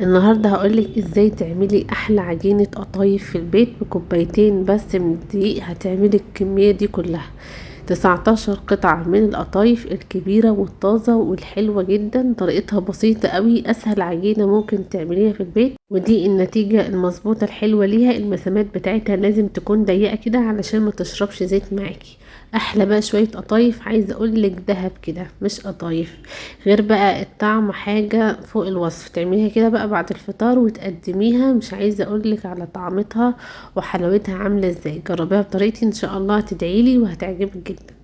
النهارده هقولك ازاي تعملي احلى عجينة قطايف في البيت بكوبايتين بس من الدقيق. هتعملي الكمية دي كلها 19 قطعة من القطايف الكبيرة والطازة والحلوة جدا. طريقتها بسيطة قوي، اسهل عجينة ممكن تعمليها في البيت، ودي النتيجة المظبوطة الحلوة ليها. المسامات بتاعتها لازم تكون ضيقة كده علشان ما تشربش زيت معاكي. احلى بقى شوية قطايف، عايزة اقولك دهب كده مش قطايف. غير بقى الطعم حاجة فوق الوصف. تعمليها كده بقى بعد الفطار وتقدميها، مش عايزة اقولك على طعمتها وحلاوتها عاملة ازاي. جربيها بطريقتي ان شاء الله هتدعيلي وهتعجبك جدا.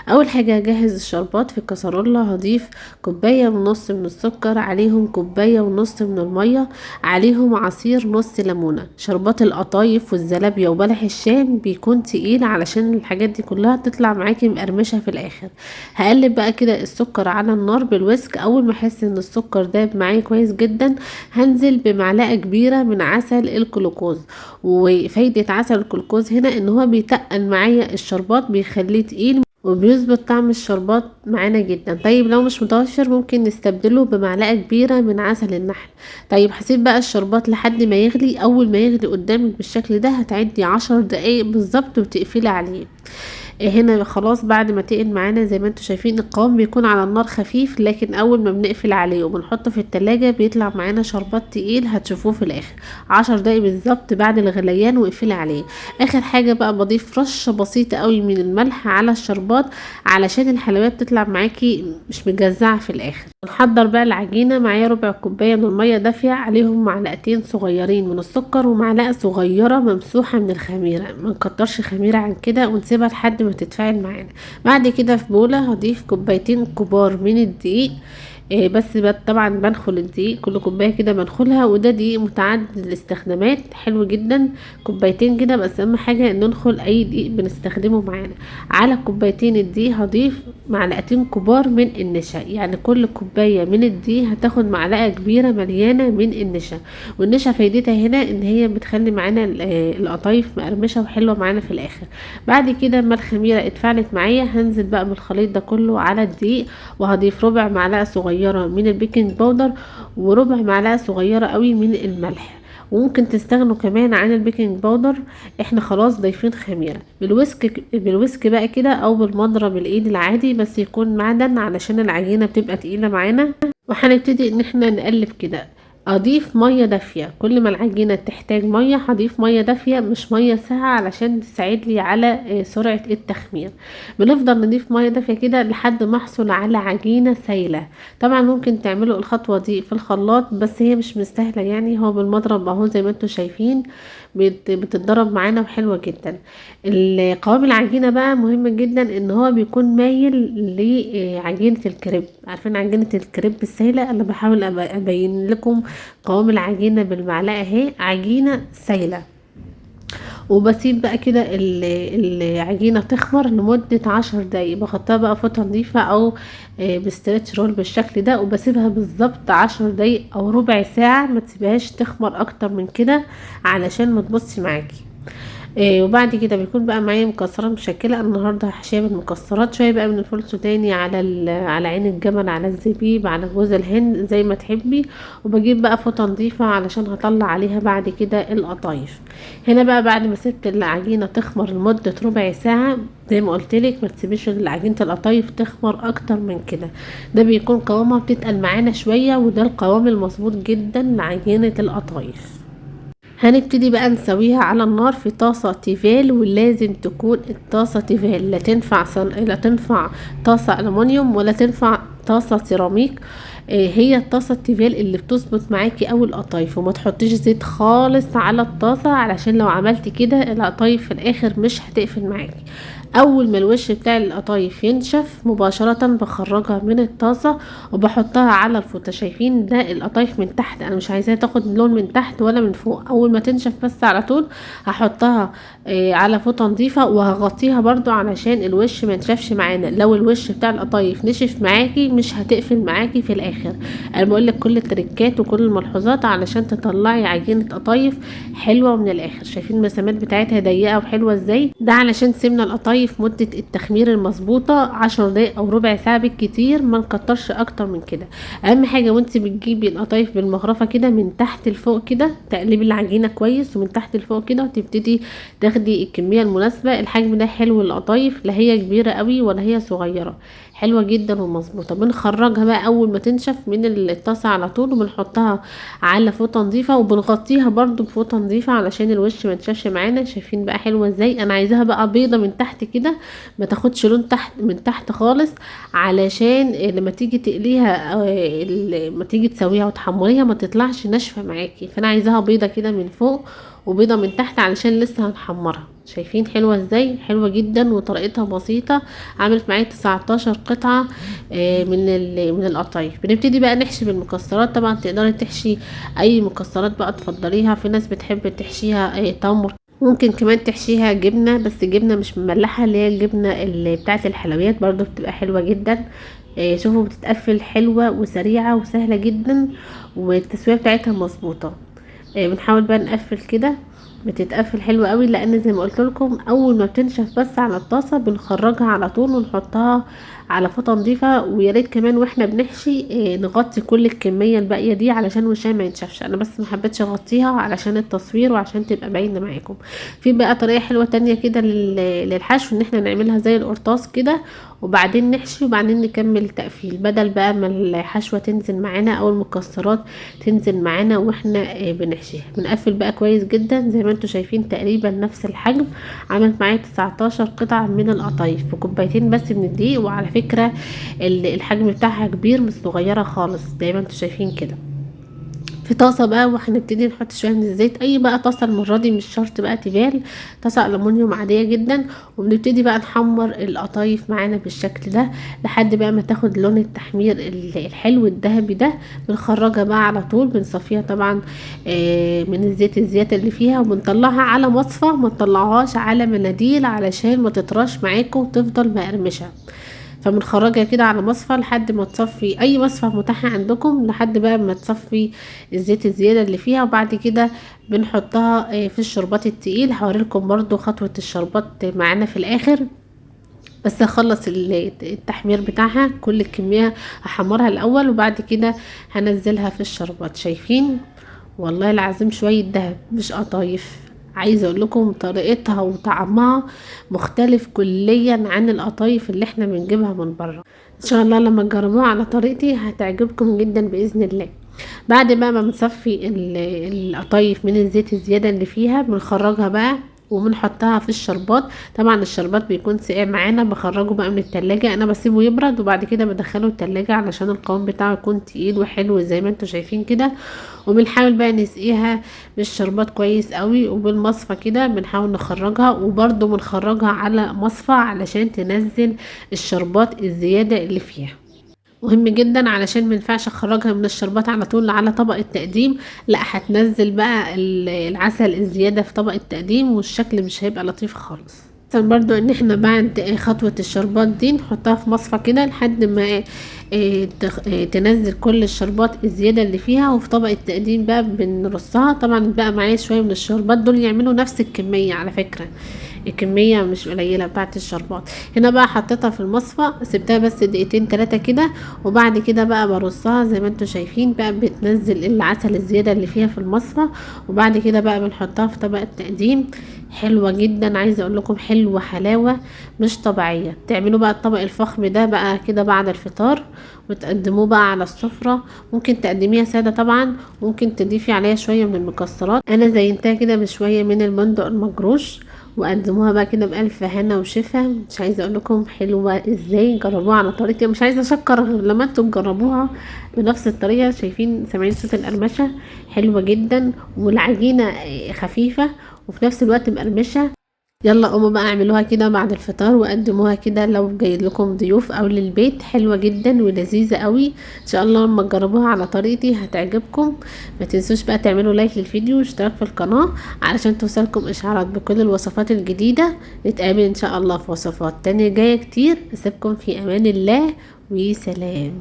اول حاجة هجهز الشربات. في الكسرولة هضيف كوباية ونص من السكر، عليهم كوباية ونص من المية، عليهم عصير نص ليمونة. شربات القطايف والزلابية وبلح الشام بيكون تقيل علشان الحاجات دي كلها تطلع معاكي مقرمشة في الاخر. هقلب بقى كده السكر على النار بالويسك. اول ما احس ان السكر داب معايا كويس جدا، هنزل بمعلقة كبيرة من عسل الجلوكوز. وفايدة عسل الجلوكوز هنا ان هو بيتقل معايا الشربات، بيخليه تقيل وبيظبط طعم الشربات معانا جدا. طيب لو مش متوفر ممكن نستبدله بمعلقة كبيرة من عسل النحل. طيب هسيب بقى الشربات لحد ما يغلي. اول ما يغلي قدامك بالشكل ده هتعدي 10 دقايق بالظبط وتقفلي عليه. هنا خلاص بعد ما تقل معانا زي ما انتوا شايفين القوام بيكون على النار خفيف، لكن اول ما بنقفل عليه وبنحطه في التلاجة بيطلع معانا شربات تقيل هتشوفوه في الاخر. 10 دقايق بالظبط بعد الغليان واقفلي عليه. اخر حاجة بقى بضيف رشة بسيطة قوي من الملح على الشربات علشان الحلويات تطلع معاكي مش مجزعة في الاخر. نحضر بقى العجينة. معايا ربع كوباية من المية دافية، عليهم معلقتين صغيرين من السكر ومعلقة صغيرة ممسوحة من الخميرة. ما نكترش خميرة عن كده ونسيبها لحد ما تتفاعل معانا. بعد كده في بولة هضيف كوبايتين كبار من الدقيق. بس طبعا بنخل الدقيق، كل كوبايه كده بنخلها، وده دقيق متعدد الاستخدامات حلو جدا. كوبايتين كده بس، اهم حاجه ان ننخل اي دقيق بنستخدمه معانا. على كوبايتين الدقيق هضيف معلقتين كبار من النشا. يعني كل كوبايه من الدقيق هتاخد معلقه كبيره مليانه من النشا. والنشا فايدتها هنا ان هي بتخلي معانا القطايف مقرمشه وحلوه معانا في الاخر. بعد كده ما الخميره اتفعلت معايا هنزل بقى بالخليط ده كله على الدقيق، وهضيف ربع معلقه صغيره من البيكنج باودر وربع معلقه صغيره قوي من الملح. وممكن تستغنوا كمان عن البيكنج باودر. احنا خلاص ضايفين خميره. بالويسك بقى كده او بالمضرب الايد العادي، بس يكون معدن علشان العجينه بتبقى تقيله معانا. وهنبتدي ان احنا نقلب كده. اضيف ميه دافيه. كل ما العجينه تحتاج ميه هضيف ميه دافيه مش ميه ساقعه علشان تساعد لي على سرعه التخمير. بنفضل نضيف ميه دافيه كده لحد ما احصل على عجينه سايله. طبعا ممكن تعملوا الخطوه دي في الخلاط بس هي مش مستاهله، يعني هو بالمضرب اهو زي ما انتوا شايفين بتتضرب معانا وحلوه جدا. قوام العجينه بقى مهم جدا ان هو بيكون مايل لعجينه الكريب. عارفين عجينه الكريب السايله؟ انا بحاول ابين لكم قوام العجينه بالمعلقه اهي عجينه سايله. وبسيب بقى كده العجينة تخمر لمدة 10 دقايق. بحطها بقى فوطة نظيفة او بستريتش رول بالشكل ده، وبسيبها بالظبط 10 دقايق او ربع ساعة. ما تسيبهاش تخمر اكتر من كده علشان ما تبصش معاكي. وبعد كده بيكون بقى معايا مكسرات مشكله. النهارده هحشيها بالمكسرات، شويه بقى من الفول السوداني على على عين الجمل على الزبيب على جوز الهند زي ما تحبي. وبجيب بقى فوطه نظيفه علشان هطلع عليها بعد كده القطايف. هنا بقى بعد ما سبت العجينه تخمر لمده ربع ساعه، زي ما قلتلك ما تسيبيش عجينه القطايف تخمر اكتر من كده. ده بيكون قوامها بتتقل معانا شويه، وده القوام المظبوط جدا لعجينه القطايف. هنبتدي بقى نسويها على النار في طاسة تيفال، ولازم تكون الطاسة تيفال. لا تنفع طاسة ألمونيوم ولا تنفع طاسة سيراميك. هي الطاسة التيفال اللي بتظبط معاكي او القطايف. وما تحطيش زيت خالص على الطاسة علشان لو عملتي كده القطايف في الاخر مش هتقفل معاكي. اول ما الوش بتاع القطايف ينشف مباشرة بخرجها من الطاسة وبحطها على الفوطة. شايفين ده القطايف من تحت، انا مش عايزاها تاخد لون من تحت ولا من فوق. اول ما تنشف بس على طول هحطها على فوطة نظيفة، وهغطيها برضو علشان الوش ما ينشفش معانا. لو الوش بتاع القطايف نشف معاكي مش هتقفل معاكي في الاخر. انا بقولك كل التريكات وكل الملحوظات علشان تطلعي عجينة قطايف حلوة من الاخر. شايفين المسامات بتاعتها ضيقة وحلوة ازاي؟ ده علشان سيبنا القطايف القطايف مدة التخمير المظبوطة 10 دقايق او ربع ساعة بالكتير، ما نكترش اكتر من كده. اهم حاجة وانت بتجيبي القطايف بالمغرفة كده من تحت لفوق كده تقلبي العجينة كويس، ومن تحت لفوق كده وتبتدي تاخدي الكمية المناسبة. الحجم ده حلو للقطايف، لا هي كبيرة قوي ولا هي صغيرة، حلوة جدا ومظبوطة. بنخرجها بقى اول ما تنشف من الطاسة على طول، وبنحطها على فوطة نظيفة، وبنغطيها برضو بفوطة نظيفة علشان الوش ما ينشفش معانا. شايفين بقى حلوة ازاي؟ انا عايزاها بقى بيضة من تحت كده، ما تاخدش لون تحت من تحت خالص، علشان لما تيجي تقليها لما تيجي تسويها وتحمريها ما تطلعش ناشفة معاكي. فانا عايزاها بيضة كده من فوق وبيضة من تحت علشان لسه هنحمرها. شايفين حلوة ازاي؟ حلوة جدا وطريقتها بسيطة. عملت معايا 19 قطعة من القطايف. بنبتدي بقى نحشي بالمكسرات. طبعا تقدري تحشي اي مكسرات بقى تفضليها، في ناس بتحب تحشيها تمر، ممكن كمان تحشيها جبنة، بس جبنة مش مملحة، اللي هي الجبنة اللي بتاعت الحلويات برضو بتبقى حلوة جدا. شوفوا بتتقفل حلوة وسريعة وسهلة جدا، والتسوية بتاعتها مظبوطة. بنحاول بقى نقفل كده، بتتقفل حلوة قوي، لان زي ما قلت لكم اول ما بتنشف بس على الطاسة بنخرجها على طول ونحطها على فوطة نظيفة. ويا ريت كمان واحنا بنحشي نغطي كل الكمية الباقية دي علشان وشها ما ينشفش. انا بس ما حبيتش اغطيها علشان التصوير وعشان تبقى باينة معاكم. في بقى طريقة حلوة تانية كده للحشو، ان احنا نعملها زي القرطاس كده وبعدين نحشي وبعدين نكمل تقفيل، بدل بقى ما الحشوة تنزل معانا او المكسرات تنزل معانا واحنا بنحشيها. بنقفل بقى كويس جدا زي ما انتوا شايفين، تقريبا نفس الحجم. عملت معايا 19 قطعة من القطايف في كوبايتين بس من الدقيق. وعلى فكرة الحجم بتاعها كبير مش صغيرة خالص زي ما انتوا شايفين كده. في طاسه بقى وهنبتدي نحط شويه من الزيت، اي بقى طاسه المره دي مش شرط بقى تيفال، طاسه الومنيوم عاديه جدا. وبنبتدي بقى نحمر القطايف معانا بالشكل ده لحد بقى ما تاخد لون التحمير الحلو الذهبي ده. بنخرجها بقى على طول، بنصفيها طبعا من الزيت الزياده اللي فيها، وبنطلعها على مصفى، ما نطلعهاش على مناديل علشان ما تطراش معاكم وتفضل مقرمشه. فبنخرجها كده على مصفى لحد ما تصفي، اي مصفى متاحة عندكم، لحد بقى ما تصفي الزيت الزيادة اللي فيها. وبعد كده بنحطها في الشربات التقيل. هوريلكم برضو خطوة الشربات معانا في الاخر، بس اخلص التحمير بتاعها. كل الكمية هحمرها الاول وبعد كده هنزلها في الشربات. شايفين؟ والله العظيم شوية دهب مش قطايف. عايزه اقول لكم طريقتها وطعمها مختلف كليا عن القطايف اللي احنا بنجيبها من بره. ان شاء الله لما تجربوها على طريقتي هتعجبكم جدا باذن الله. بعد بقى ما بنصفي القطايف من الزيت الزياده اللي فيها بنخرجها بقى وبنحطها في الشربات. طبعا الشربات بيكون ساقع معانا، بخرجه بقى من التلاجة، انا بسيبه يبرد وبعد كده بدخله التلاجة علشان القوام بتاعه يكون تقيل وحلو زي ما انتوا شايفين كده. وبنحاول بقى نسقيها بالشربات كويس قوي، وبالمصفى كده بنحاول نخرجها، وبرضو بنخرجها على مصفى علشان تنزل الشربات الزيادة اللي فيها. مهم جدا علشان منفعش اخرجها من الشربات على طول على طبق التقديم، لا هتنزل بقى العسل الزيادة في طبق التقديم والشكل مش هيبقى لطيف خالص. مثلا برضو ان احنا بعد خطوة الشربات دي نحطها في مصفى كده لحد ما تنزل كل الشربات الزيادة اللي فيها. وفي طبق التقديم بقى بنرصها. طبعا بقى معايا شوية من الشربات دول يعملوا نفس الكمية، على فكرة الكمية مش قليلة بتاعت الشربات. هنا بقى حطيتها في المصفى، سبتها بس دقيقتين 3 كده، وبعد كده بقى برصها زي ما انتوا شايفين بقى بتنزل العسل الزيادة اللي فيها في المصفى. وبعد كده بقى بنحطها في طبق التقديم. حلوة جدا، عايزة اقول لكم حلوة حلاوة مش طبيعية. تعملوا بقى الطبق الفخم ده بقى كده بعد الفطار وتقدموه بقى على السفرة. ممكن تقدميها سادة طبعا، ممكن تضيفي عليها شوية من المكسرات. انا زينتها كده بشوية من البندق المجروش، وقدموها بقى كده بألف هنا وشفا. مش عايزه اقول لكم حلوه ازاي، جربوها على طريقتي. مش عايزه اشكر غير لما انتوا تجربوها بنفس الطريقه. شايفين سامعين صوت القرمشه؟ حلوه جدا، والعجينه خفيفه وفي نفس الوقت مقرمشه. يلا قوموا بقى اعملوها كده بعد الفطار وقدموها كده لو جاي لكم ضيوف او للبيت. حلوه جدا ولذيذه قوي. ان شاء الله لما تجربوها على طريقتي هتعجبكم. ما تنسوش بقى تعملوا لايك للفيديو واشتراك في القناه علشان توصلكم اشعارات بكل الوصفات الجديده. نتقابل ان شاء الله في وصفات تانية جايه كتير. اسيبكم في امان الله وسلام.